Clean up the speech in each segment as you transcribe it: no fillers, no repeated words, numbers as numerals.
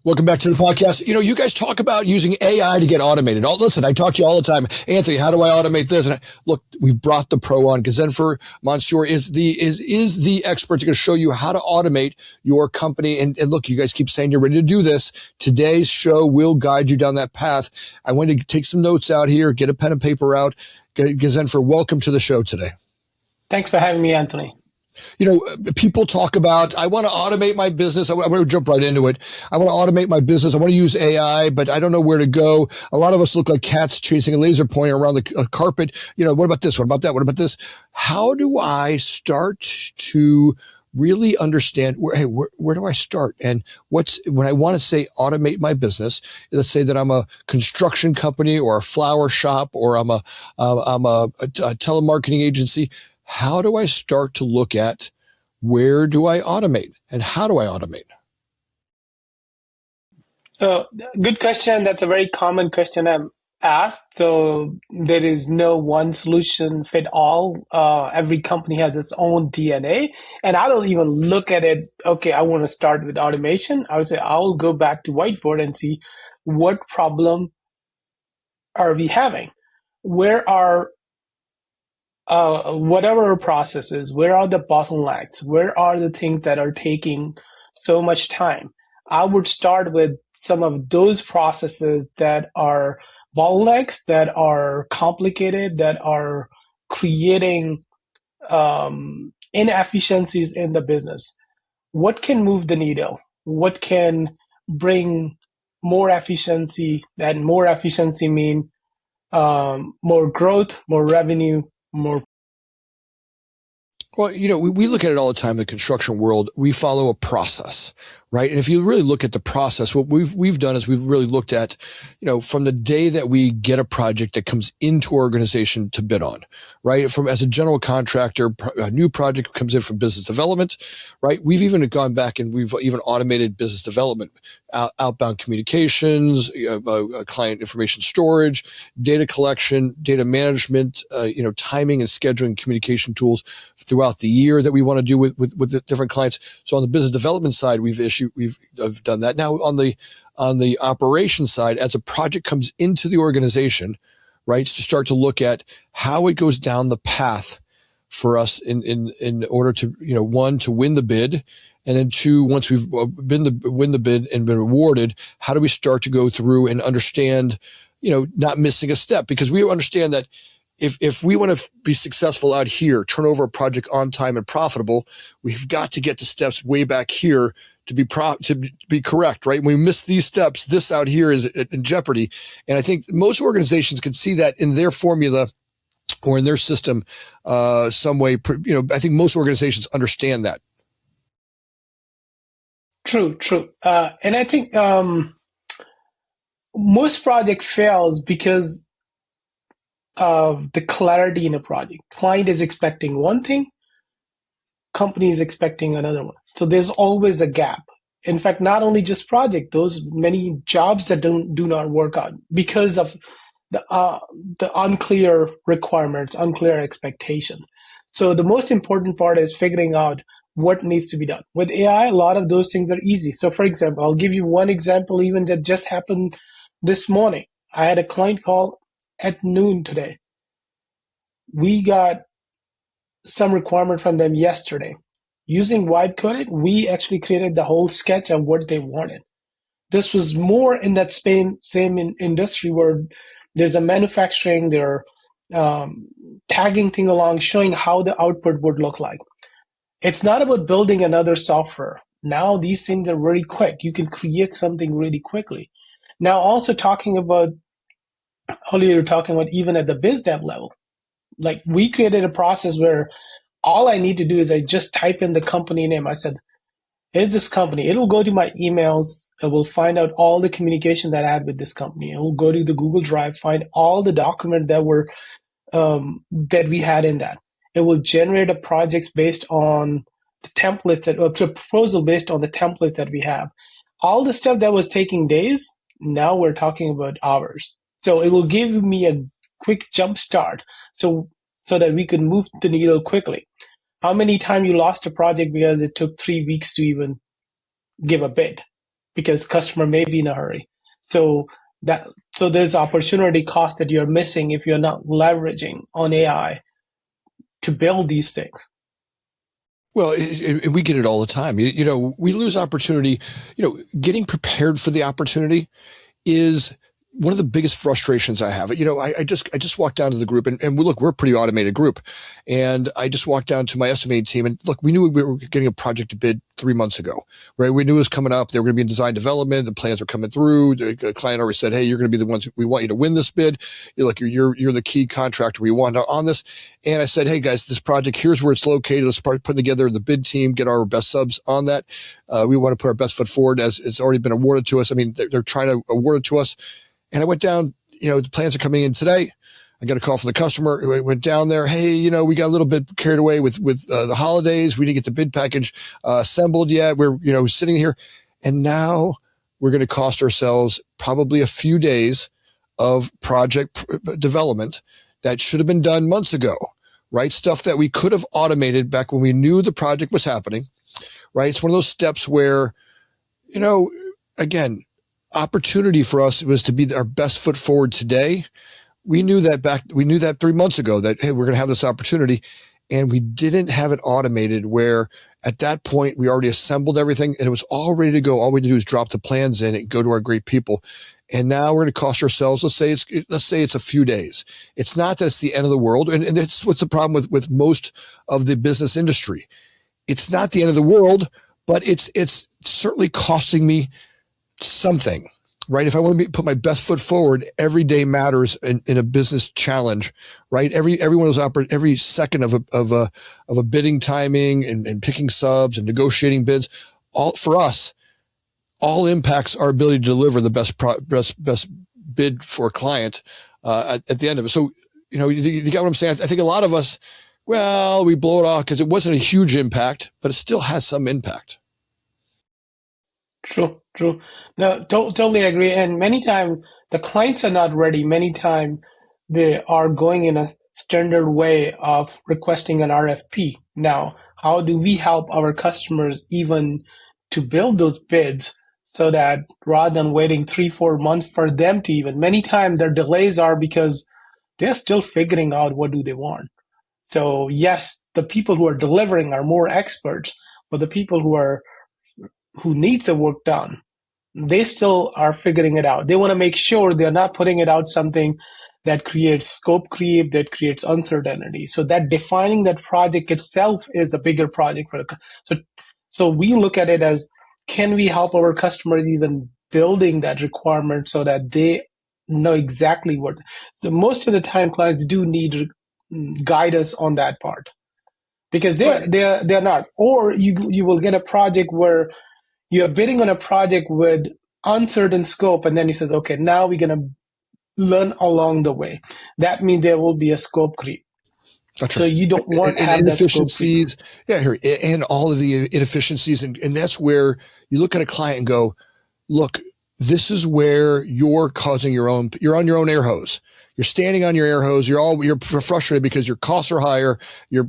Welcome back to the podcast. You guys talk about using AI to get automated. Listen, I talk to you all the time. Anthony, how do I automate this? And look, we've brought the pro on. Ghazenfer Mansoor is the expert to going to show you how to automate your company. And look, you guys keep saying you're ready to do this. Today's show will guide you down that path. I want to take some notes out here, get a pen and paper out. Ghazenfer, welcome to the show today. Thanks for having me, Anthony. People talk about, I want to automate my business. I want to jump right into it. I want to automate my business. I want to use AI, but I don't know where to go. A lot of us look like cats chasing a laser pointer around the carpet. What about this? What about that? What about this? How do I start to really understand where do I start? And when I want to say automate my business, let's say that I'm a construction company or a flower shop, or I'm a telemarketing agency. How do I start to look at where do I automate and how do I automate? So, good question. That's a very common question I'm asked. So there is no one solution fit all. Every company has its own DNA. And I don't even look at it, okay, I want to start with automation. I would say I'll go back to whiteboard and see what problem are we having? Where are whatever processes, where are the bottlenecks? Where are the things that are taking so much time? I would start with some of those processes that are bottlenecks, that are complicated, that are creating inefficiencies in the business. What can move the needle? What can bring more efficiency? And more efficiency mean more growth, more revenue, more. Well, we look at it all the time in the construction world. We follow a process, right? And if you really look at the process, what we've done is we've really looked at, from the day that we get a project that comes into our organization to bid on, right? As a general contractor, a new project comes in from business development, right? We've even gone back and we've even automated business development, outbound communications, client information storage, data collection, data management, timing and scheduling communication tools throughout the year that we want to do with the different clients. So on the business development side, we've done that. Now on the operations side, as a project comes into the organization, right, to start to look at how it goes down the path for us in order to, one, to win the bid. And then two, once we've win the bid and been awarded, how do we start to go through and understand, not missing a step? Because we understand that if we want to be successful out here, turn over a project on time and profitable, we've got to get the steps way back here to be correct, right? When we miss these steps, this out here is in jeopardy. And I think most organizations can see that in their formula or in their system, some way. I think most organizations understand that. True. And I think most project fails because of the clarity in a project. Client is expecting one thing, company is expecting another one. So there's always a gap. In fact, not only just project, those many jobs that do not work out because of the unclear requirements, unclear expectation. So the most important part is figuring out what needs to be done. With AI, a lot of those things are easy. So for example, I'll give you one example even that just happened this morning. I had a client call at noon today. We got some requirement from them yesterday. Using Vibe Coded, we actually created the whole sketch of what they wanted. This was more in that same industry where there's a manufacturing, they're tagging thing along, showing how the output would look like. It's not about building another software. Now these things are very quick. You can create something really quickly. Now also talking about, earlier you were talking about even at the biz dev level, like we created a process where all I need to do is I just type in the company name. I said, here's this company. It'll go to my emails. It will find out all the communication that I had with this company. It will go to the Google Drive, find all the documents that were that we had in that. It will generate a project based on the templates a proposal based on the templates that we have. All the stuff that was taking days, now we're talking about hours. So it will give me a quick jump start so that we could move the needle quickly. How many times you lost a project because it took 3 weeks to even give a bid because customer may be in a hurry. So there's opportunity cost that you're missing if you're not leveraging on AI to build these things. Well, we get it all the time. We lose opportunity. Getting prepared for the opportunity is one of the biggest frustrations I have. I just walked down to the group and look, we're a pretty automated group. And I just walked down to my estimating team and look, we knew we were getting a project to bid 3 months ago, right? We knew it was coming up. They were going to be in design development. The plans were coming through. The client already said, hey, you're going to be the ones, we want you to win this bid. You're the key contractor we want on this. And I said, hey guys, this project, here's where it's located. Let's start putting together the bid team, get our best subs on that. We want to put our best foot forward as it's already been awarded to us. I mean, they're trying to award it to us. And I went down, the plans are coming in today. I got a call from the customer. I went down there. Hey, we got a little bit carried away with the holidays. We didn't get the bid package assembled yet. We're, sitting here. And now we're going to cost ourselves probably a few days of project development that should have been done months ago, right? Stuff that we could have automated back when we knew the project was happening, right? It's one of those steps where, again, opportunity for us was to be our best foot forward today. We knew that 3 months ago that, hey, we're going to have this opportunity, and we didn't have it automated where at that point we already assembled everything and it was all ready to go. All we had to do is drop the plans in and go to our great people. And now we're going to cost ourselves, let's say it's a few days. It's not that it's the end of the world. And that's what's the problem with most of the business industry. It's not the end of the world, but it's certainly costing me something, right? If I want to put my best foot forward, every day matters in a business challenge, right? Every one of those every second of a bidding timing and picking subs and negotiating bids, all for us, all impacts our ability to deliver the best bid for a client at the end of it. So, you get what I'm saying? I think a lot of us, we blow it off because it wasn't a huge impact, but it still has some impact. True. No, totally agree. And many times the clients are not ready. Many times they are going in a standard way of requesting an RFP. Now, how do we help our customers even to build those bids so that rather than waiting 3-4 months for them to even, many times their delays are because they're still figuring out what do they want. So yes, the people who are delivering are more experts, but the people who need the work done, they still are figuring it out. They want to make sure they're not putting it out something that creates scope creep, that creates uncertainty. So that defining that project itself is a bigger project for so we look at it as, can we help our customers even building that requirement so that they know exactly what. So most of the time clients do need guidance on that part because they're not. Or you will get a project where you're bidding on a project with uncertain scope, and then he says, okay, now we're going to learn along the way. That means there will be a scope creep. That's so right. You don't want to have inefficiencies, and all of the inefficiencies. And that's where you look at a client and go, look, this is where you're on your own air hose. You're standing on your air hose. You're frustrated because your costs are higher. Your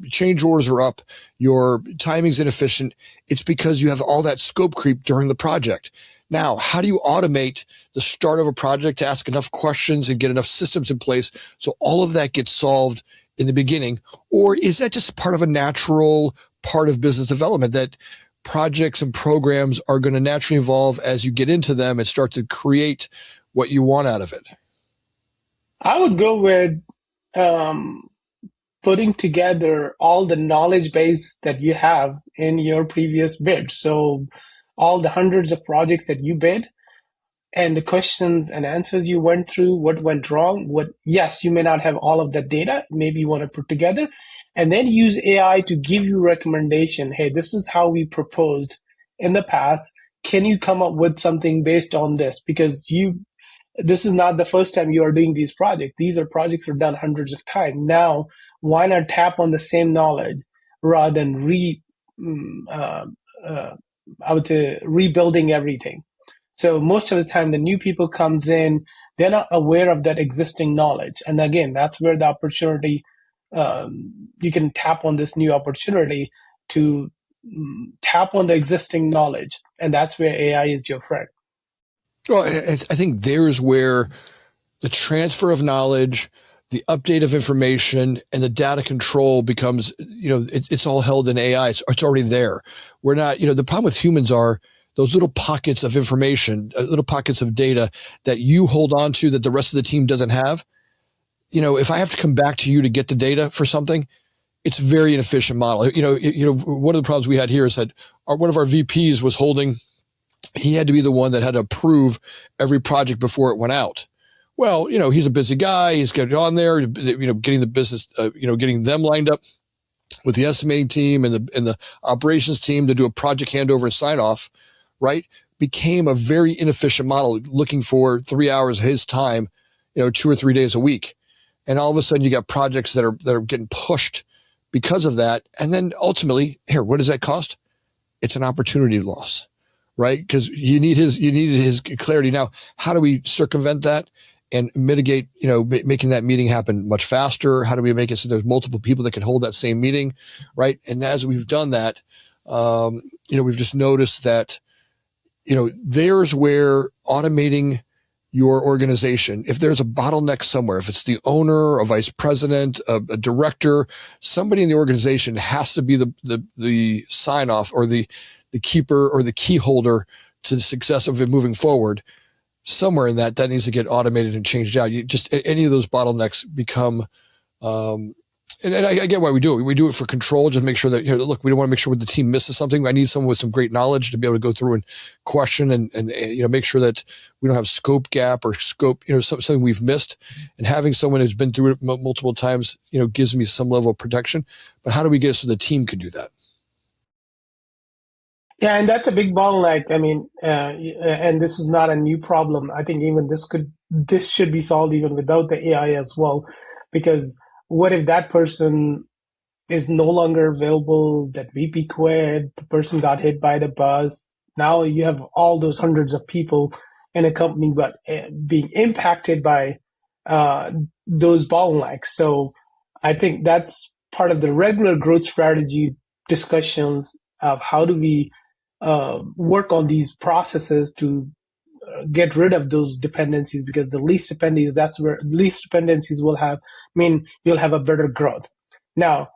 change orders are up. Your timing's inefficient. It's because you have all that scope creep during the project. Now, how do you automate the start of a project to ask enough questions and get enough systems in place so all of that gets solved in the beginning? Or is that just part of a natural part of business development that projects and programs are going to naturally evolve as you get into them and start to create what you want out of it? I would go with putting together all the knowledge base that you have in your previous bid. So all the hundreds of projects that you bid and the questions and answers you went through, what went wrong, yes, you may not have all of that data. Maybe you want to put together and then use AI to give you recommendation. Hey, this is how we proposed in the past. Can you come up with something based on this? Because this is not the first time you are doing these projects. These are projects that are done hundreds of times. Now, why not tap on the same knowledge rather than I would say rebuilding everything? So most of the time, the new people comes in, they're not aware of that existing knowledge. And again, that's where the opportunity, you can tap on this new opportunity to tap on the existing knowledge, and that's where AI is your friend. Well, I think there's where the transfer of knowledge, the update of information, and the data control becomes, it's all held in AI. It's already there. We're not, the problem with humans are those little pockets of information, little pockets of data that you hold on to that the rest of the team doesn't have. If I have to come back to you to get the data for something, it's a very inefficient model. One of the problems we had here is that one of our VPs was he had to be the one that had to approve every project before it went out. Well, he's a busy guy. He's getting on there, getting the business, getting them lined up with the estimating team and the operations team to do a project handover and sign off, right? Became a very inefficient model, looking for 3 hours of his time, 2 or 3 days a week. And all of a sudden you got projects that are getting pushed because of that. And then ultimately, what does that cost? It's an opportunity loss, right? Because you needed his clarity. Now, how do we circumvent that and mitigate, making that meeting happen much faster? How do we make it so there's multiple people that can hold that same meeting, right? And as we've done that, we've just noticed that, there's where automating your organization, if there's a bottleneck somewhere, if it's the owner, a vice president, a director, somebody in the organization has to be the sign off or the keeper or the key holder to the success of it moving forward. Somewhere in that needs to get automated and changed out. Any of those bottlenecks become, and I get why we do it. We do it for control, just make sure that, look, we don't want to make sure the team misses something. I need someone with some great knowledge to be able to go through and question and make sure that we don't have scope gap or scope, something we've missed. And having someone who's been through it multiple times, gives me some level of protection. But how do we get it so the team can do that? Yeah, and that's a big bottleneck. I mean, and this is not a new problem. I think even this should be solved even without the AI as well, because what if that person is no longer available, that VP quit, the person got hit by the bus. Now you have all those hundreds of people in a company but being impacted by those bottlenecks. So I think that's part of the regular growth strategy discussions of how do we work on these processes to get rid of those dependencies, because the least dependencies, that's where least dependencies will have, you'll have a better growth. Now,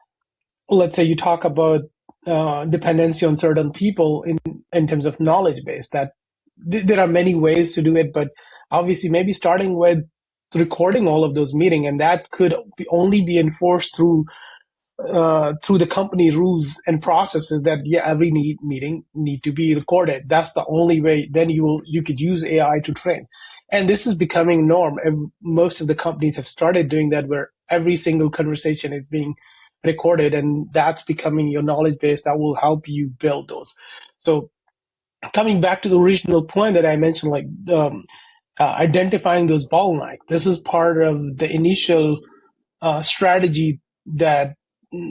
let's say you talk about dependency on certain people in terms of knowledge base, that there are many ways to do it, but obviously maybe starting with recording all of those meetings, and that could only be enforced through the company rules and processes that every meeting need to be recorded. That's the only way. Then you could use AI to train, and this is becoming norm. And most of the companies have started doing that, where every single conversation is being recorded, and that's becoming your knowledge base that will help you build those. So coming back to the original point that I mentioned, like identifying those bottlenecks, this is part of the initial strategy that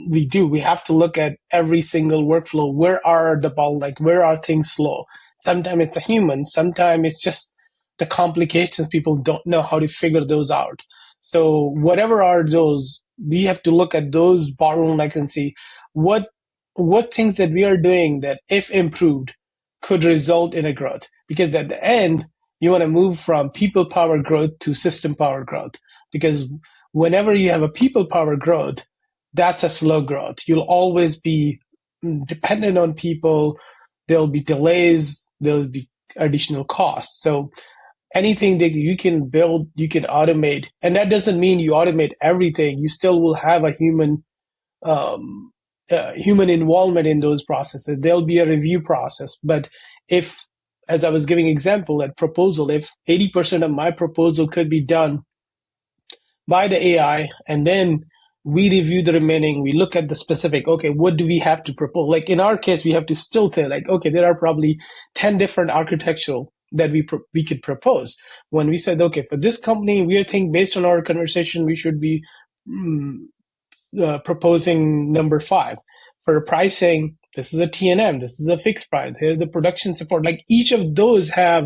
we do. We have to look at every single workflow. Where are the bottlenecks? Where are things slow? Sometimes it's a human. Sometimes it's just the complications. People don't know how to figure those out. So whatever are those, we have to look at those bottlenecks and see what things that we are doing that, if improved, could result in a growth. Because at the end, you want to move from people power growth to system power growth. Because whenever you have a people power growth, that's a slow growth. You'll always be dependent on people. There'll be delays. There'll be additional costs. So anything that you can build, you can automate. And that doesn't mean you automate everything. You still will have a human involvement in those processes. There'll be a review process. But if, as I was giving example at proposal, if 80% of my proposal could be done by the AI, and then we review the remaining, we look at the specific, okay, what do we have to propose? Like in our case, we have to still say, like, okay, there are probably 10 different architectural that we could propose. When we said, okay, for this company, we think based on our conversation, we should be proposing number 5. For pricing, this is a T&M, this is a fixed price, here's the production support. Like each of those have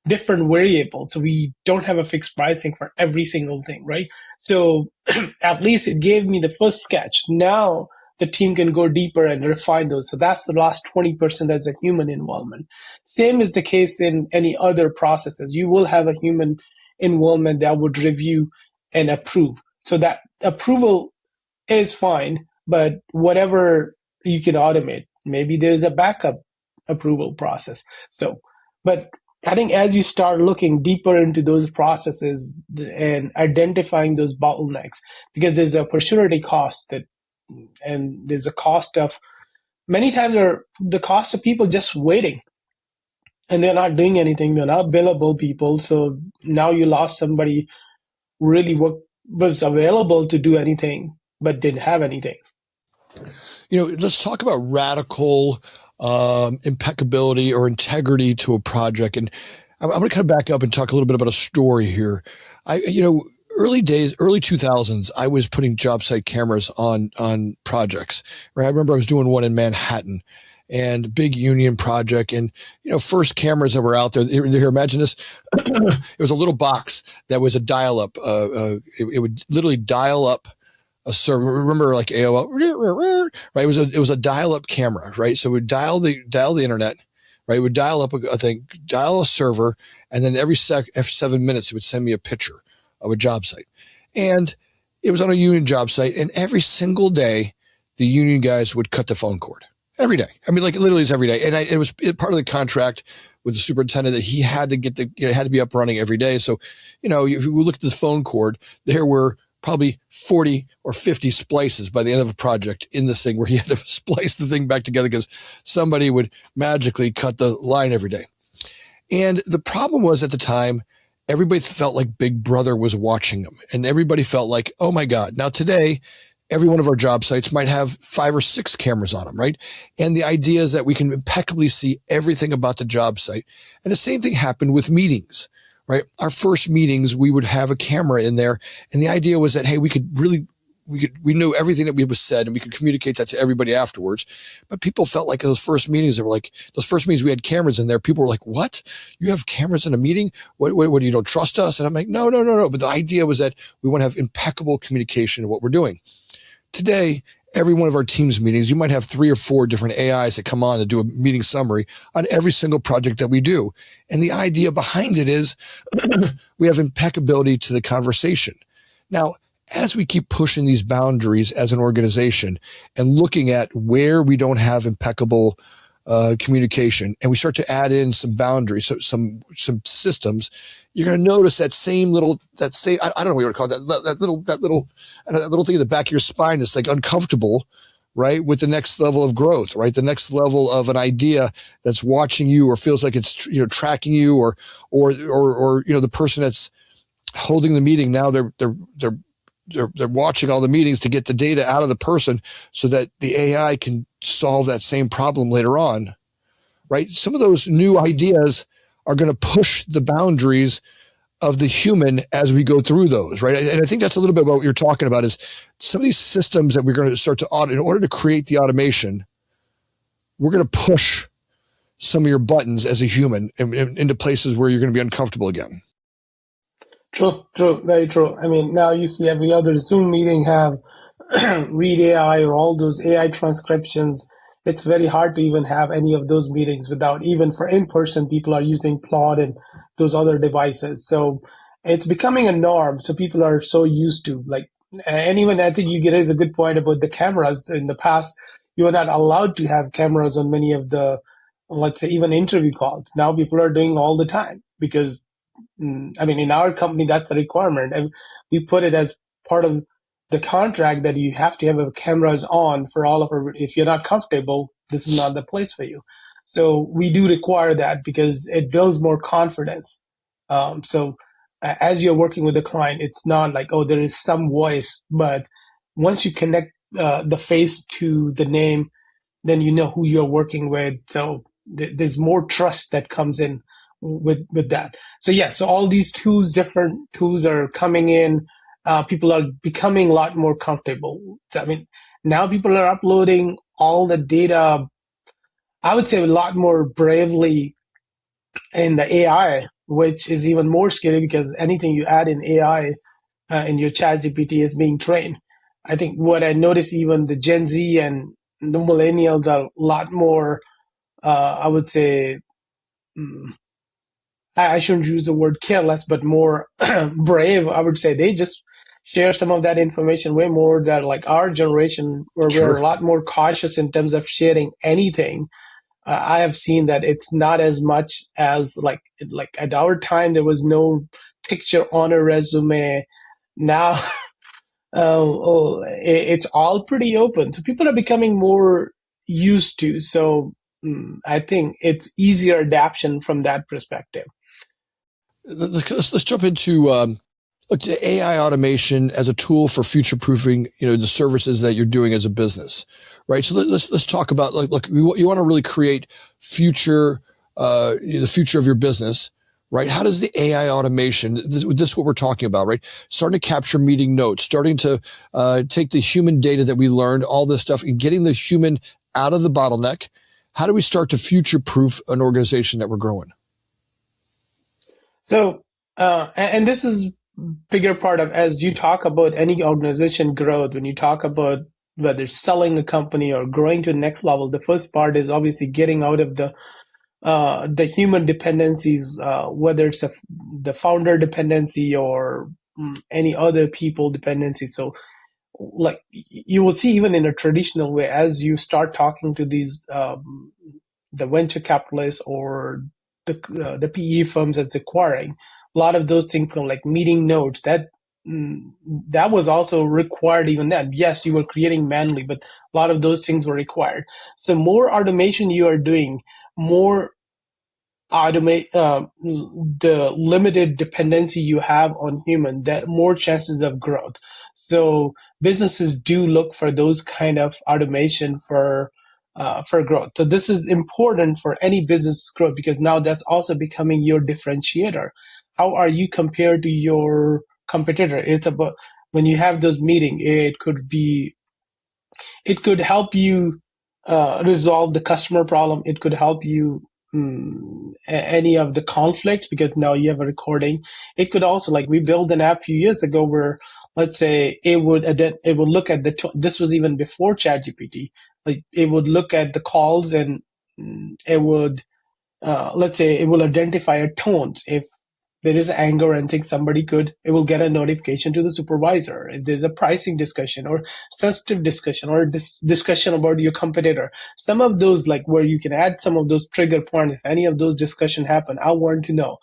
different variables. So we don't have a fixed pricing for every single thing, right? So at least it gave me the first sketch. Now the team can go deeper and refine those. So that's the last 20% as a human involvement. Same is the case in any other processes. You will have a human involvement that would review and approve. So that approval is fine, but whatever you can automate, maybe there's a backup approval process. So, but I think as you start looking deeper into those processes and identifying those bottlenecks, because there's an opportunity cost and there's a cost of many times the cost of people just waiting and they're not doing anything. They're not billable people. So now you lost somebody who really was available to do anything, but didn't have anything. Let's talk about radical impeccability or integrity to a project. And I'm going to kind of back up and talk a little bit about a story here. Early 2000s, I was putting job site cameras on projects. Right? I remember I was doing one in Manhattan and big union project. And, first cameras that were out there, here, imagine this. It was a little box that was a dial up. It would literally dial up a server. Remember like AOL, right? It was a dial up camera, right? So it would dial the internet, right? It would dial up dial a server. And then every 7 minutes, it would send me a picture of a job site. And it was on a union job site. And every single day, the union guys would cut the phone cord. Every day. I mean, like literally it's every day. And it was part of the contract with the superintendent that he had to get it had to be up running every day. So, if you look at the phone cord, there were probably 40 or 50 splices by the end of a project in this thing where he had to splice the thing back together because somebody would magically cut the line every day. And the problem was at the time, everybody felt like Big Brother was watching them. And everybody felt like, oh my God. Now today, every one of our job sites might have 5 or 6 cameras on them, right? And the idea is that we can impeccably see everything about the job site. And the same thing happened with meetings, right? Our first meetings, we would have a camera in there. And the idea was that, hey, we knew everything that was said and we could communicate that to everybody afterwards. But people felt like those first meetings we had cameras in there. People were like, what? You have cameras in a meeting? What, you don't trust us? And I'm like, no. But the idea was that we want to have impeccable communication in what we're doing. Today, every one of our team's meetings, you might have 3 or 4 different AIs that come on to do a meeting summary on every single project that we do. And the idea behind it is we have impeccability to the conversation. Now, as we keep pushing these boundaries as an organization and looking at where we don't have impeccable communication, and we start to add in some boundaries, so some systems, you're going to notice I don't know what you want to call it, that little thing in the back of your spine that's like uncomfortable, right? With the next level of growth, right? The next level of an idea that's watching you or feels like it's tracking you, or the person that's holding the meeting now they're watching all the meetings to get the data out of the person so that the AI can solve that same problem later on, right? Some of those new ideas are going to push the boundaries of the human as we go through those, right? And I think that's a little bit about what you're talking about is some of these systems that we're going to start to audit. In order to create the automation, we're going to push some of your buttons as a human into places where you're going to be uncomfortable again. True, very true. I mean, now you see every other Zoom meeting have Read AI or all those AI transcriptions. It's very hard to even have any of those meetings without, even for in-person, people are using Claude and those other devices. So it's becoming a norm. So people are so used to and even I think you raise a good point about the cameras. In the past, you were not allowed to have cameras on many of the, let's say, even interview calls. Now people are doing all the time because in our company, that's a requirement. And we put it as part of the contract that you have to have cameras on for all of our, if you're not comfortable, this is not the place for you. So we do require that because it builds more confidence. So as you're working with a client, it's not like, oh, there is some voice, but once you connect the face to the name, then you know who you're working with. So there's more trust that comes in with that. So so all these different tools are coming in. People are becoming a lot more comfortable. So, now people are uploading all the data, I would say a lot more bravely in the AI, which is even more scary because anything you add in AI in your chat GPT is being trained. I think what I notice, even the Gen Z and the millennials are a lot more, I would say, mm, I shouldn't use the word careless, but more brave. I would say they just share some of that information way more than like our generation, where we're a Sure. lot more cautious in terms of sharing anything. I have seen that it's not as much as like at our time there was no picture on a resume. Now, it's all pretty open, so people are becoming more used to. So I think it's easier adaptation from that perspective. Let's jump into look to AI automation as a tool for future proofing, the services that you're doing as a business, right? So let's talk about like, look, you want to really create the future of your business, right? How does the AI automation, this is what we're talking about, right? Starting to capture meeting notes, starting to take the human data that we learned, all this stuff, and getting the human out of the bottleneck. How do we start to future proof an organization that we're growing? So, and this is bigger part of as you talk about any organization growth, when you talk about whether it's selling a company or growing to the next level, the first part is obviously getting out of the human dependencies, whether it's the founder dependency or any other people dependency. So, like you will see, even in a traditional way, as you start talking to these the venture capitalists or the PE firms that's acquiring, a lot of those things from like meeting notes that was also required even then. Yes, you were creating manually, but a lot of those things were required. So more automation you are doing, more automate the limited dependency you have on human, that more chances of growth. So businesses do look for those kind of automation for growth. So this is important for any business growth, because now that's also becoming your differentiator. How are you compared to your competitor? It's about when you have those meetings, it could help you resolve the customer problem. It could help you any of the conflicts, because now you have a recording. It could also, like we built an app a few years ago where, let's say, it would look at this was even before ChatGPT. Like it would look at the calls and it would let's say it will identify a tone. If there is anger and think it will get a notification to the supervisor. If there's a pricing discussion or sensitive discussion or discussion about your competitor, some of those, like where you can add some of those trigger points, if any of those discussion happen, I want to know.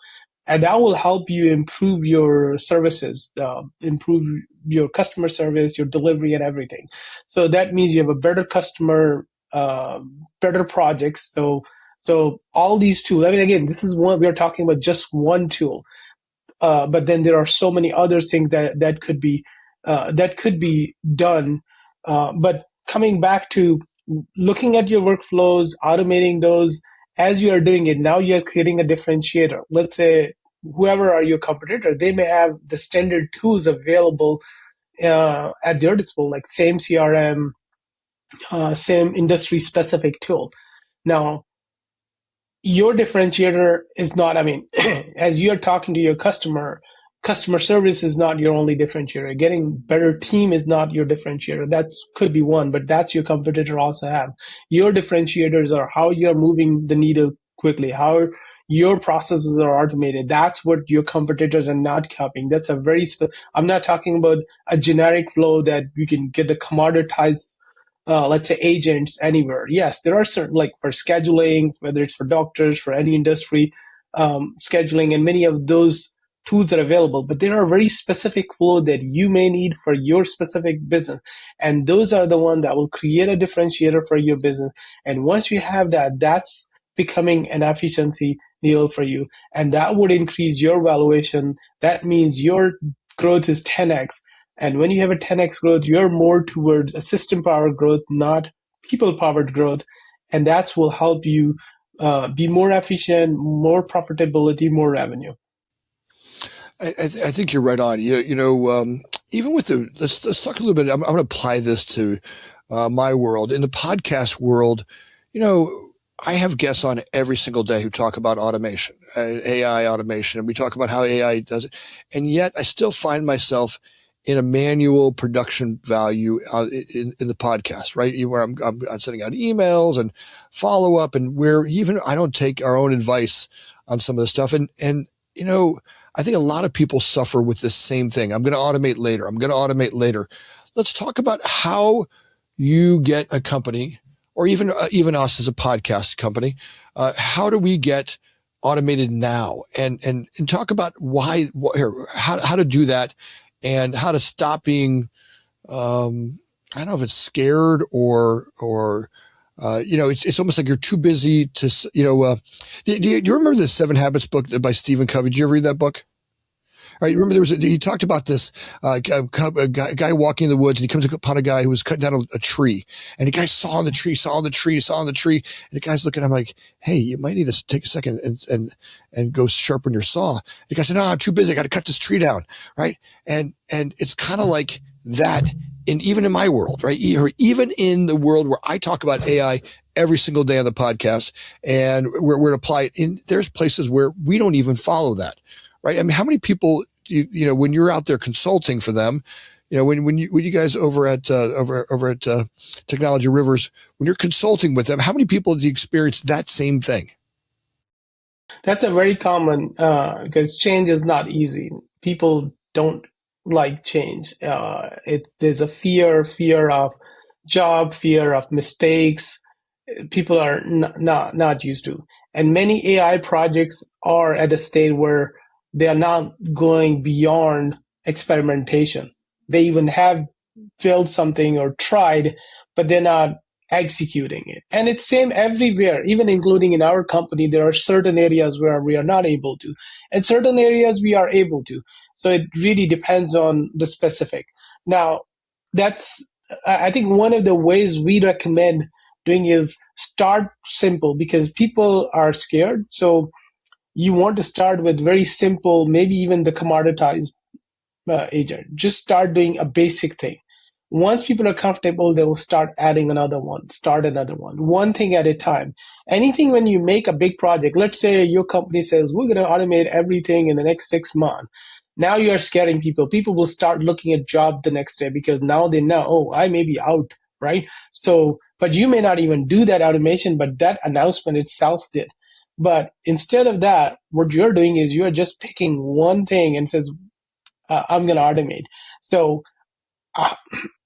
And that will help you improve your services, improve your customer service, your delivery and everything. So that means you have a better customer, better projects. So all these tools, I mean, again, this is one, we are talking about just one tool. But then there are so many other things that could be done. But coming back to looking at your workflows, automating those as you are doing it, now you're creating a differentiator. Let's say whoever are your competitor, they may have the standard tools available at their disposal, like same CRM, same industry specific tool. Now, your differentiator is not, I mean, as you're talking to your customer service is not your only differentiator. Getting better team is not your differentiator. That's could be one, but that's your competitor also have. Your differentiators are how you're moving the needle quickly, how your processes are automated. That's what your competitors are not copying. That's a I'm not talking about a generic flow that you can get the commoditized let's say agents anywhere. Yes, there are certain, like for scheduling, whether it's for doctors, for any industry, scheduling, and many of those tools are available, but there are very specific flow that you may need for your specific business. And those are the ones that will create a differentiator for your business. And once you have that, that's becoming an efficiency needle for you. And that would increase your valuation. That means your growth is 10x. And when you have a 10x growth, you're more towards a system powered growth, not people powered growth. And that will help you be more efficient, more profitability, more revenue. I think you're right on. Even with let's talk a little bit. I'm going to apply this to my world. In the podcast world, I have guests on every single day who talk about automation, AI automation, and we talk about how AI does it. And yet I still find myself in a manual production value in the podcast, right? Where I'm sending out emails and follow up, and where even I don't take our own advice on some of the stuff. And I think a lot of people suffer with this same thing. I'm going to automate later. I'm going to automate later. Let's talk about how you get a company, or even us as a podcast company. How do we get automated now? And talk about how to do that, and how to stop being, I don't know if it's scared or it's almost like you're too busy to, do you remember the 7 Habits book by Stephen Covey? Did you ever read that book? All right, remember he talked about this guy walking in the woods, and he comes upon a guy who was cutting down a tree, and the guy saw the tree, and the guy's looking at him like, "Hey, you might need to take a second and go sharpen your saw." The guy said, "No, I'm too busy. I got to cut this tree down." Right, and it's kind of like that. Even in my world, right? Or even in the world where I talk about AI every single day on the podcast, and we're to apply it there's places where we don't even follow that, right? I mean, how many people, when you're out there consulting for them, when you guys over at Technology Rivers, when you're consulting with them, how many people do you experience that same thing? That's a very common, because change is not easy. People don't like change. There's a fear of job, fear of mistakes. People are not used to. And many AI projects are at a state where they are not going beyond experimentation. They even have built something or tried, but they're not executing it. And it's same everywhere, even including in our company. There are certain areas where we are not able to, and certain areas we are able to. So it really depends on the specific. Now, I think one of the ways we recommend doing is start simple, because people are scared. So you want to start with very simple, maybe even the commoditized agent. Just start doing a basic thing. Once people are comfortable, they will start adding another one thing at a time. Anything when you make a big project, let's say your company says, we're going to automate everything in the next 6 months. Now you are scaring people. People will start looking at jobs the next day, because now they know, oh, I may be out, right? So, but you may not even do that automation, but that announcement itself did. But instead of that, what you're doing is you're just picking one thing and says, I'm going to automate. So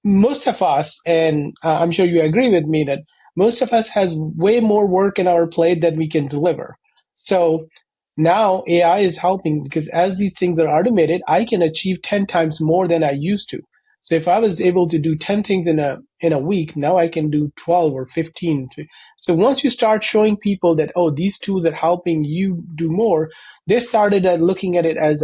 most of us, and I'm sure you agree with me, that most of us has way more work in our plate than we can deliver. So now AI is helping, because as these things are automated, I can achieve 10 times more than I used to. So if I was able to do 10 things in a week, now I can do 12 or 15. So once you start showing people that, oh, these tools are helping you do more, they started looking at it as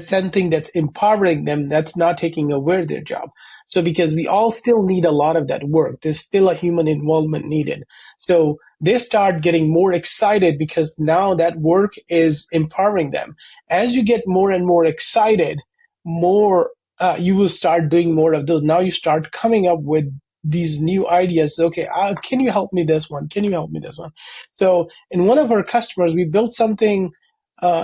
something that's empowering them, that's not taking away their job. So because we all still need a lot of that work, there's still a human involvement needed. So they start getting more excited, because now that work is empowering them. As you get more and more excited, more you will start doing more of those. Now you start coming up with these new ideas. Okay, can you help me this one? Can you help me this one? So in one of our customers, we built something.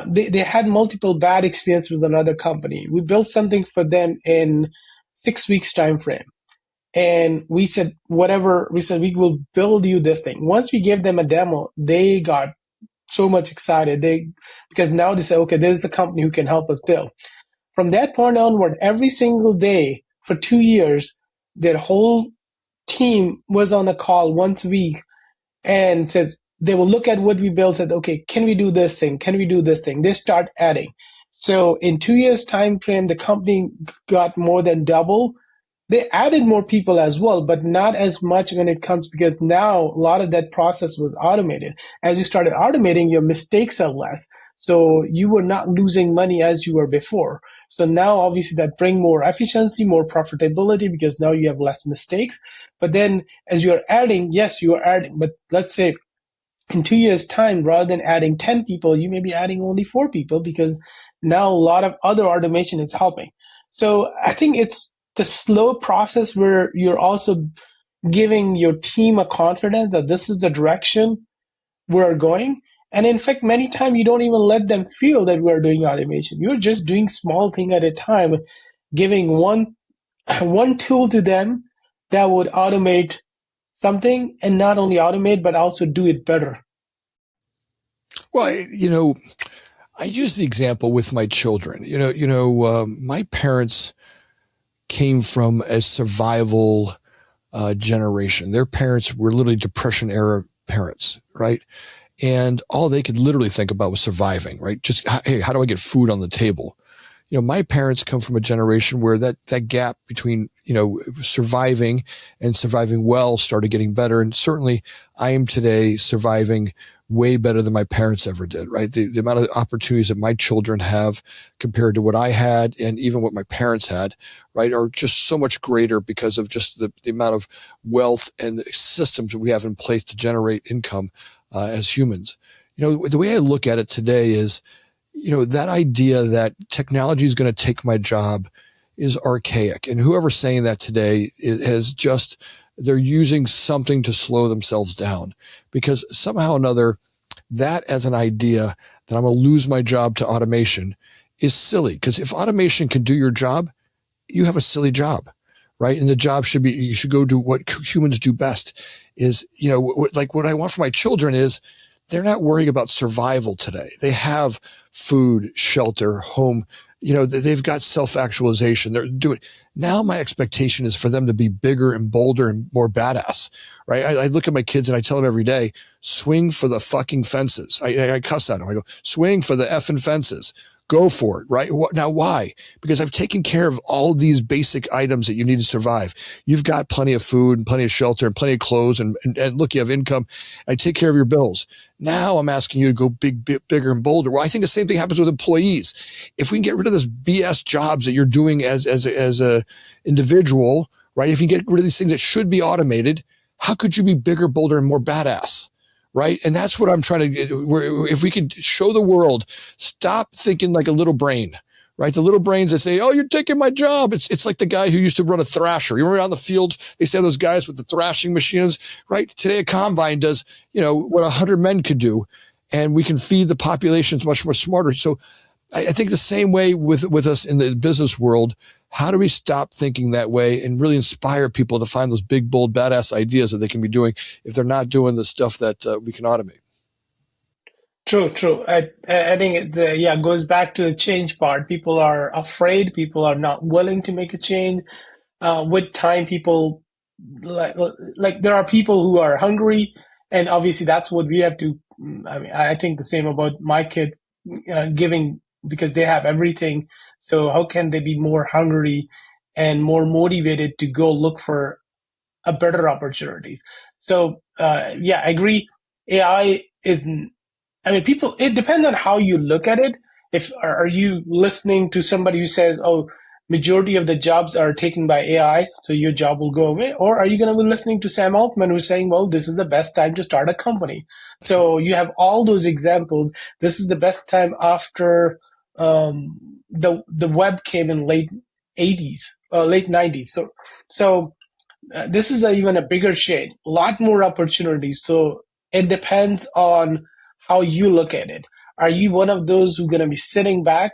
They had multiple bad experiences with another company. We built something for them in 6 weeks time frame. And we said, we will build you this thing. Once we gave them a demo, they got so much excited. Because now they say, okay, there's a company who can help us build. From that point onward, every single day for 2 years, their whole team was on a call once a week and says, they will look at what we built and, okay, can we do this thing? Can we do this thing? They start adding. So in 2 years time frame, the company got more than double. They added more people as well, but not as much when it comes, because now a lot of that process was automated. As you started automating, your mistakes are less. So you were not losing money as you were before. So now obviously that bring more efficiency, more profitability, because now you have less mistakes. But then as you're adding, yes, you are adding, but let's say in 2 years time, rather than adding 10 people, you may be adding only 4 people, because now a lot of other automation is helping. So I think it's the slow process where you're also giving your team a confidence that this is the direction we're going. And in fact, many times you don't even let them feel that we're doing automation. You're just doing small thing at a time. giving one tool to them that would automate something, and not only automate but also do it better. Well, I use the example with my children. My parents came from a survival generation. Their parents were literally Depression era parents, right? And all they could literally think about was surviving, right? Just, hey, how do I get food on the table? My parents come from a generation where that gap between, surviving and surviving well started getting better. And certainly I am today surviving way better than my parents ever did, right? The amount of opportunities that my children have compared to what I had and even what my parents had, right, are just so much greater because of just the amount of wealth and the systems that we have in place to generate income as humans. The way I look at it today is, that idea that technology is going to take my job is archaic. And whoever's saying that today has just, they're using something to slow themselves down, because somehow or another, that as an idea that I'm going to lose my job to automation is silly. Because if automation can do your job, you have a silly job, right? And the job should be, you should go do what humans do best is, like what I want for my children is, they're not worrying about survival today. They have food, shelter, home. They've got self-actualization. They're doing. Now my expectation is for them to be bigger and bolder and more badass, right? I look at my kids and I tell them every day, swing for the fucking fences. I cuss at them. I go, swing for the effing fences. Go for it, right? Now, why? Because I've taken care of all these basic items that you need to survive. You've got plenty of food and plenty of shelter and plenty of clothes and look, you have income. I take care of your bills. Now I'm asking you to go bigger and bolder. Well, I think the same thing happens with employees. If we can get rid of this BS jobs that you're doing as a individual, right? If you get rid of these things that should be automated, how could you be bigger, bolder, and more badass? Right. And that's what I'm trying to get. If we can show the world, stop thinking like a little brain, right? The little brains that say, oh, you're taking my job. It's like the guy who used to run a thrasher. You remember out in the fields, they say those guys with the thrashing machines, right? Today, a combine does, what 100 men could do. And we can feed the populations much more smarter. So I think the same way with us in the business world. How do we stop thinking that way and really inspire people to find those big, bold, badass ideas that they can be doing if they're not doing the stuff that we can automate? True. I think it goes back to the change part. People are afraid. People are not willing to make a change. With time, people like there are people who are hungry, and obviously that's what we have to. I mean, I think the same about my kid giving, because they have everything. So how can they be more hungry and more motivated to go look for a better opportunities? So I agree. AI is, I mean, people, it depends on how you look at it. If are you listening to somebody who says, "Oh, majority of the jobs are taken by AI, so your job will go away," or are you going to be listening to Sam Altman who's saying, "Well, this is the best time to start a company"? That's right. So you have all those examples. This is the best time after the web came in late 80s, late 90s. So this is even a bigger shade, a lot more opportunities. So it depends on how you look at it. Are you one of those who are going to be sitting back,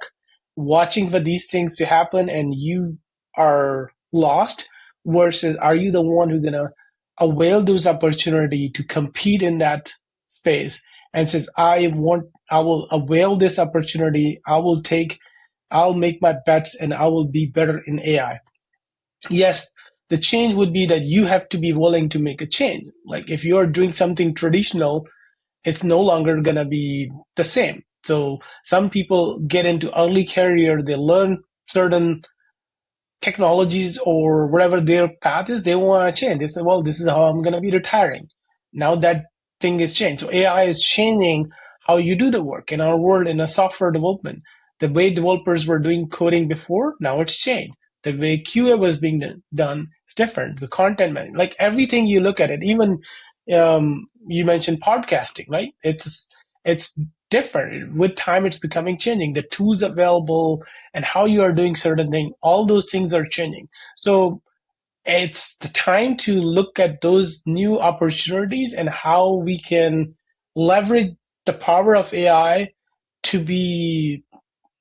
watching for these things to happen, and you are lost? Versus, are you the one who's going to avail those opportunity to compete in that space and says, I will avail this opportunity. I'll make my bets and I will be better in AI. Yes, the change would be that you have to be willing to make a change. Like if you're doing something traditional, it's no longer going to be the same. So some people get into early career, they learn certain technologies or whatever their path is, they want to change. They say, well, this is how I'm going to be retiring. Now that thing is changed. So AI is changing how you do the work in our world in a software development. The way developers were doing coding before, now it's changed. The way QA was being done is different. The content management, like everything you look at it, even you mentioned podcasting, right? It's different. With time, it's becoming changing. The tools available and how you are doing certain things, all those things are changing. So it's the time to look at those new opportunities and how we can leverage the power of AI to be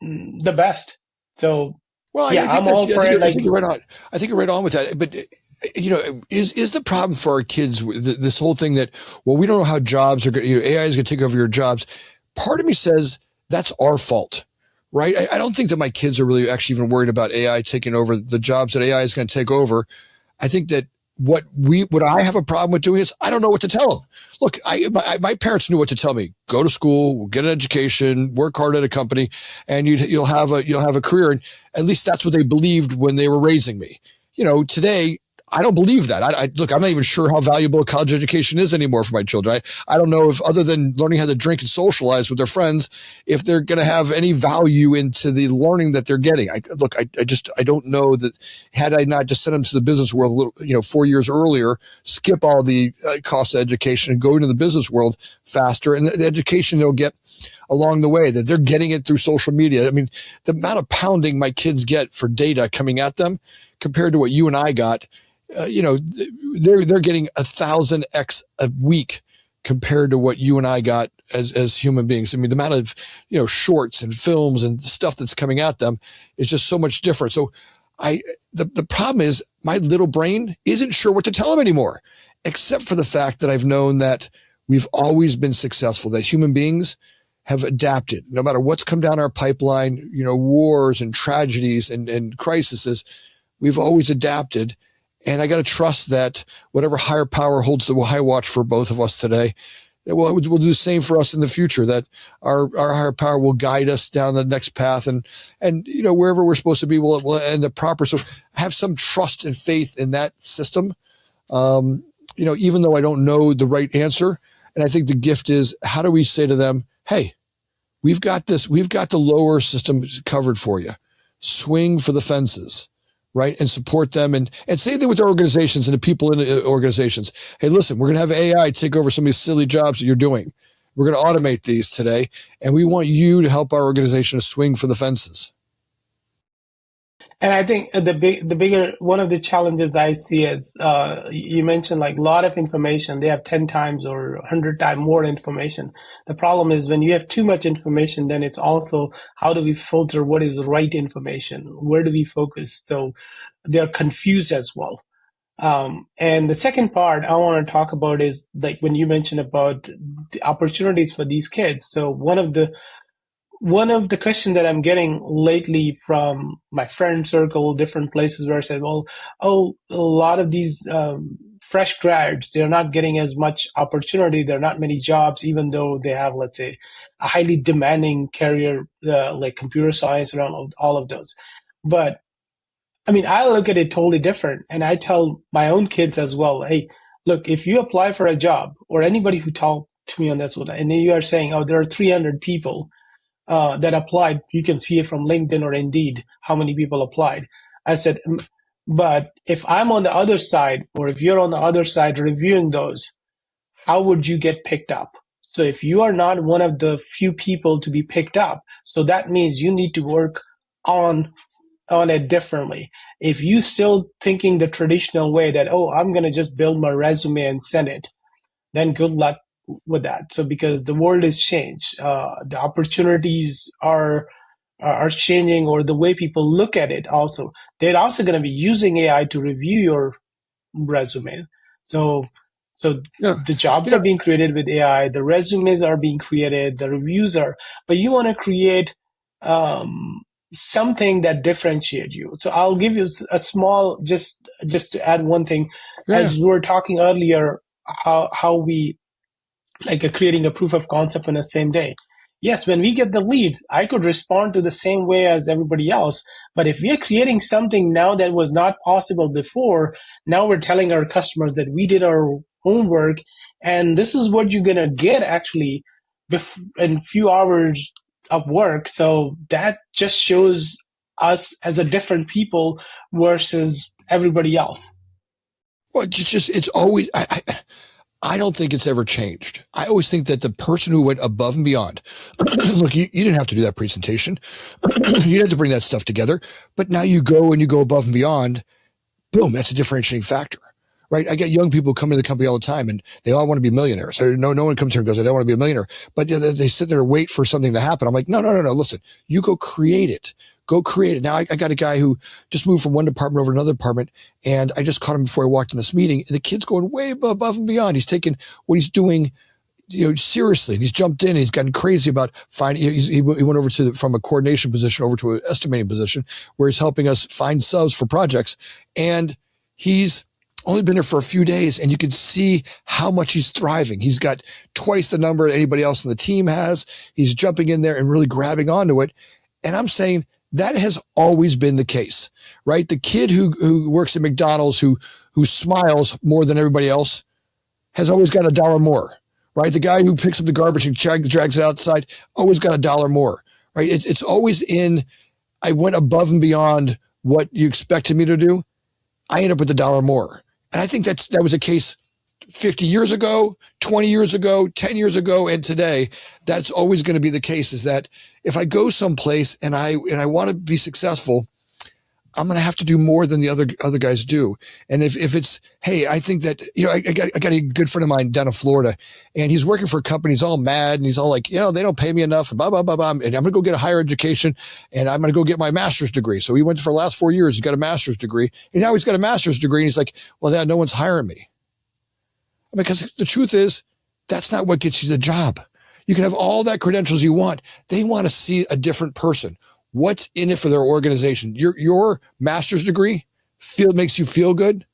the best. So Well, Yeah, I'm all for it. I Like, think you're right on. I think you're right on with that. But is the problem for our kids this whole thing that, well, we don't know how jobs are going. AI is going to take over your jobs. Part of me says that's our fault, right? I don't think that my kids are really actually even worried about AI taking over the jobs that AI is going to take over. I think that what I have a problem with doing is I don't know what to tell them. Look, my parents knew what to tell me: go to school, get an education, work hard at a company, and you'll have a career. And at least that's what they believed when they were raising me. Today I don't believe that. Look, I'm not even sure how valuable a college education is anymore for my children. I don't know if, other than learning how to drink and socialize with their friends, if they're going to have any value into the learning that they're getting. I don't know that had I not just sent them to the business world, 4 years earlier, skip all the cost of education and go into the business world faster, and the education they'll get along the way, that they're getting it through social media. I mean, the amount of pounding my kids get for data coming at them compared to what you and I got, they're getting 1,000x a week compared to what you and I got as human beings. I mean, the amount of, shorts and films and stuff that's coming at them is just so much different. So the problem is my little brain isn't sure what to tell them anymore, except for the fact that I've known that we've always been successful, that human beings have adapted no matter what's come down our pipeline, wars and tragedies and crises. We've always adapted. And I got to trust that whatever higher power holds the high watch for both of us today, we'll do the same for us in the future, that our higher power will guide us down the next path, and wherever we're supposed to be, we'll end up proper. So have some trust and faith in that system, even though I don't know the right answer. And I think the gift is, how do we say to them, hey, we've got this, we've got the lower system covered for you. Swing for the fences. Right. And support them, and same thing with their organizations and the people in the organizations. Hey, listen, we're going to have AI take over some of these silly jobs that you're doing. We're going to automate these today, and we want you to help our organization to swing for the fences. And I think the bigger one of the challenges that I see is you mentioned, like, a lot of information. They have 10 times or 100 times more information. The problem is when you have too much information, then it's also, how do we filter what is the right information? Where do we focus? So they're confused as well. And the second part I want to talk about is, like, when you mentioned about the opportunities for these kids. So one of the questions that I'm getting lately from my friend circle, different places, where I said, well, a lot of these fresh grads, they're not getting as much opportunity. There are not many jobs, even though they have, let's say, a highly demanding career, like computer science and all of those. But I mean, I look at it totally different. And I tell my own kids as well, hey, look, if you apply for a job, or anybody who talked to me on this one, and you are saying, oh, there are 300 people that applied, you can see it from LinkedIn or Indeed, how many people applied. I said, but if I'm on the other side, or if you're on the other side reviewing those, how would you get picked up? So if you are not one of the few people to be picked up, so that means you need to work on it differently. If you still thinking the traditional way that, oh, I'm going to just build my resume and send it, then good luck with that. So because the world has changed, the opportunities are changing, or the way people look at it also. They're also going to be using AI to review your resume. So the jobs are being created with AI, the resumes are being created, the reviews are, but you want to create something that differentiates you. So I'll give you a small, just to add one thing, as we were talking earlier, how we like creating a proof of concept in the same day. Yes, when we get the leads, I could respond to the same way as everybody else. But if we are creating something now that was not possible before, now we're telling our customers that we did our homework, and this is what you're going to get actually in a few hours of work. So that just shows us as a different people versus everybody else. Well, it's always, I don't think it's ever changed. I always think that the person who went above and beyond, look, you didn't have to do that presentation. You didn't have to bring that stuff together, but now you go and you go above and beyond. Boom, that's a differentiating factor, right? I get young people come into the company all the time and they all want to be millionaires. So no one comes here and goes, I don't want to be a millionaire, but they sit there and wait for something to happen. I'm like, no. Listen, you go create it. Go create it. Now I got a guy who just moved from one department over to another department, and I just caught him before I walked in this meeting. And the kid's going way above and beyond. He's taking what he's doing, seriously. And he's jumped in. And he's gotten crazy about finding. He went over from a coordination position over to an estimating position, where he's helping us find subs for projects. And he's only been here for a few days, and you can see how much he's thriving. He's got twice the number that anybody else on the team has. He's jumping in there and really grabbing onto it. And I'm saying that has always been the case, right? The kid who works at McDonald's, who smiles more than everybody else, has always got $1 more, right? The guy who picks up the garbage and drags it outside, always got $1 more, right? It's always I went above and beyond what you expected me to do. I end up with $1 more. And I think that was a case 50 years ago, 20 years ago, 10 years ago, and today. That's always going to be the case, is that if I go someplace and I want to be successful, I'm going to have to do more than the other guys do. And if it's, hey, I think that, I got a good friend of mine down in Florida, and he's working for a company. He's all mad, and he's all like, they don't pay me enough, and blah, blah, blah, blah. And I'm going to go get a higher education, and I'm going to go get my master's degree. So he went for the last 4 years. He got a master's degree, and now he's got a master's degree. And he's like, well, now no one's hiring me. Because the truth is, that's not what gets you the job. You can have all that credentials you want. They want to see a different person. What's in it for their organization? Your master's degree makes you feel good,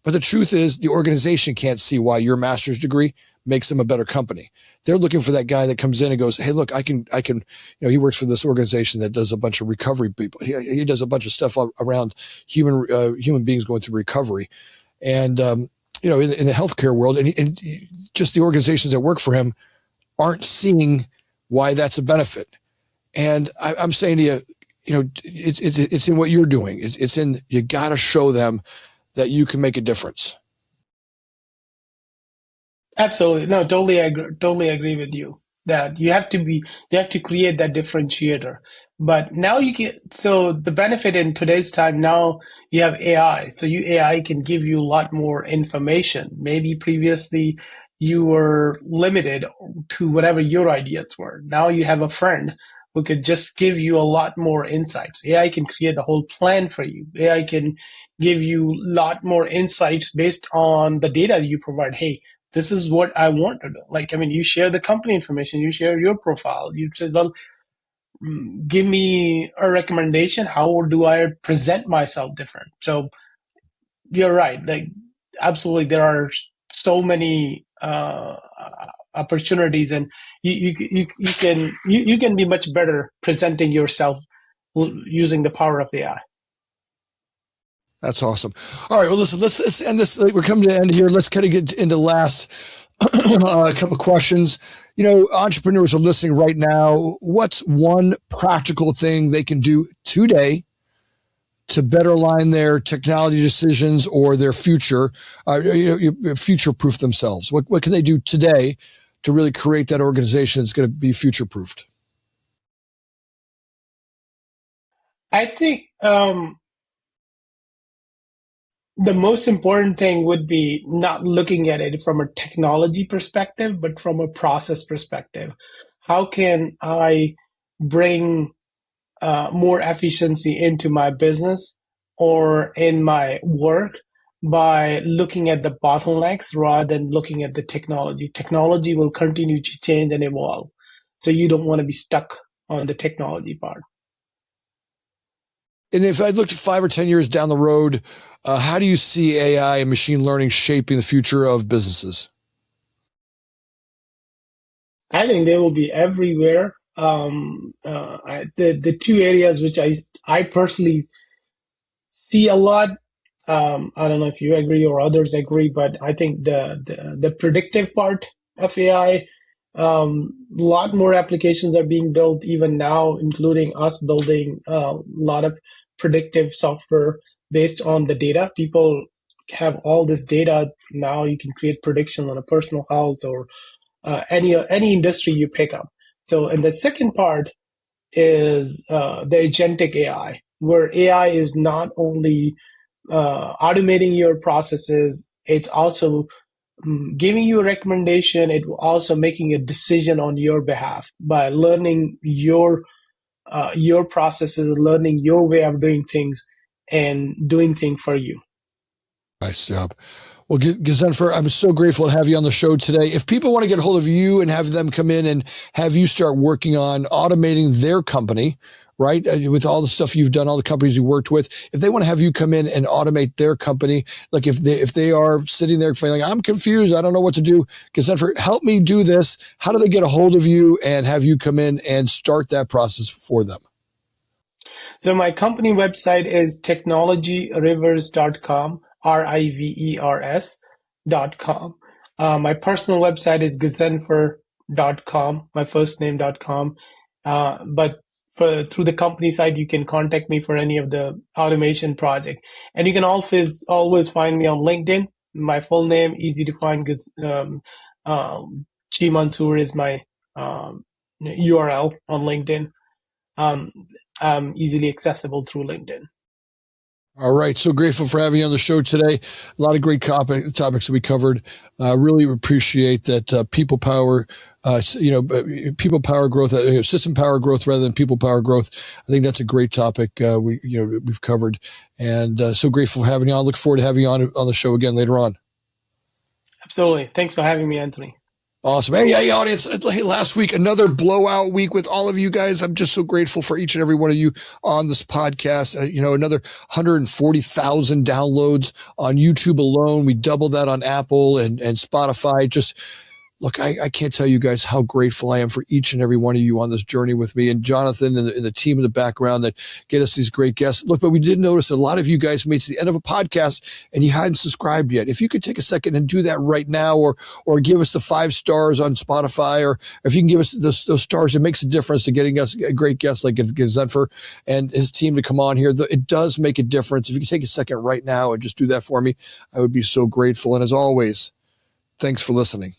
but the truth is the organization can't see why your master's degree makes them a better company. They're looking for that guy that comes in and goes, hey, look, I can, he works for this organization that does a bunch of recovery people. He does a bunch of stuff around human beings going through recovery. And, in the healthcare world, and just the organizations that work for him aren't seeing why that's a benefit. And I'm saying to you, it's in what you're doing. It's in, you got to show them that you can make a difference. Absolutely. No, totally agree with you that you have to create that differentiator. But now so the benefit in today's time, now you have AI. So AI can give you a lot more information. Maybe previously you were limited to whatever your ideas were. Now you have a friend who could just give you a lot more insights. AI can create a whole plan for you. AI can give you a lot more insights based on the data that you provide. Hey, this is what I want to do. You share the company information, you share your profile. You say, well, give me a recommendation. How do I present myself different? So you're right. Absolutely, there are so many opportunities, and you can be much better presenting yourself using the power of AI. That's awesome. All right. Well, listen, let's end this. We're coming to the end here. Let's kind of get into the last couple of questions. Entrepreneurs are listening right now. What's one practical thing they can do today to better align their technology decisions or their future, future-proof themselves? What can they do today to really create that organization that's going to be future-proofed? I think the most important thing would be not looking at it from a technology perspective, but from a process perspective. How can I bring more efficiency into my business or in my work by looking at the bottlenecks rather than looking at the technology? Technology will continue to change and evolve. So you don't want to be stuck on the technology part. And if I looked 5 or 10 years down the road, how do you see AI and machine learning shaping the future of businesses? I think they will be everywhere. The two areas which I personally see a lot, I don't know if you agree or others agree, but I think the predictive part of AI, lot more applications are being built even now, including us building a lot of predictive software based on the data. People have all this data now. You can create predictions on a personal health or any industry you pick up. So, and the second part is the agentic AI, where AI is not only automating your processes, It's also giving you a recommendation. It will also making a decision on your behalf by learning your processes, learning your way of doing things, and doing things for you. Nice job. Well, Ghazenfer, I'm so grateful to have you on the show today. If people want to get a hold of you and have them come in and have you start working on automating their company, right? With all the stuff you've done, all the companies you worked with, if they want to have you come in and automate their company, like if they are sitting there feeling, I'm confused, I don't know what to do, Ghazenfer, help me do this. How do they get a hold of you and have you come in and start that process for them? So my company website is technologyrivers.com, RIVERS.com. My personal website is ghazenfer.com, my first name.com. But through the company side, you can contact me for any of the automation project. And you can always find me on LinkedIn. My full name, easy to find. G Mansoor is my URL on LinkedIn. Easily accessible through LinkedIn. All right. So grateful for having you on the show today. A lot of great topics that we covered. Really appreciate that people power, people power growth, system power growth rather than people power growth. I think that's a great topic we've covered. And so grateful for having you on. I look forward to having you on the show again later on. Absolutely. Thanks for having me, Anthony. Awesome. Hey, audience. Hey, last week, another blowout week with all of you guys. I'm just so grateful for each and every one of you on this podcast. Another 140,000 downloads on YouTube alone. We doubled that on Apple and Spotify. Just look, I can't tell you guys how grateful I am for each and every one of you on this journey with me, and Jonathan and the team in the background that get us these great guests. Look, but we did notice a lot of you guys made it to the end of a podcast and you hadn't subscribed yet. If you could take a second and do that right now, or give us the 5 stars on Spotify, or if you can give us those stars, it makes a difference to getting us great guests like Ghazenfer and his team to come on here. It does make a difference. If you could take a second right now and just do that for me, I would be so grateful. And as always, thanks for listening.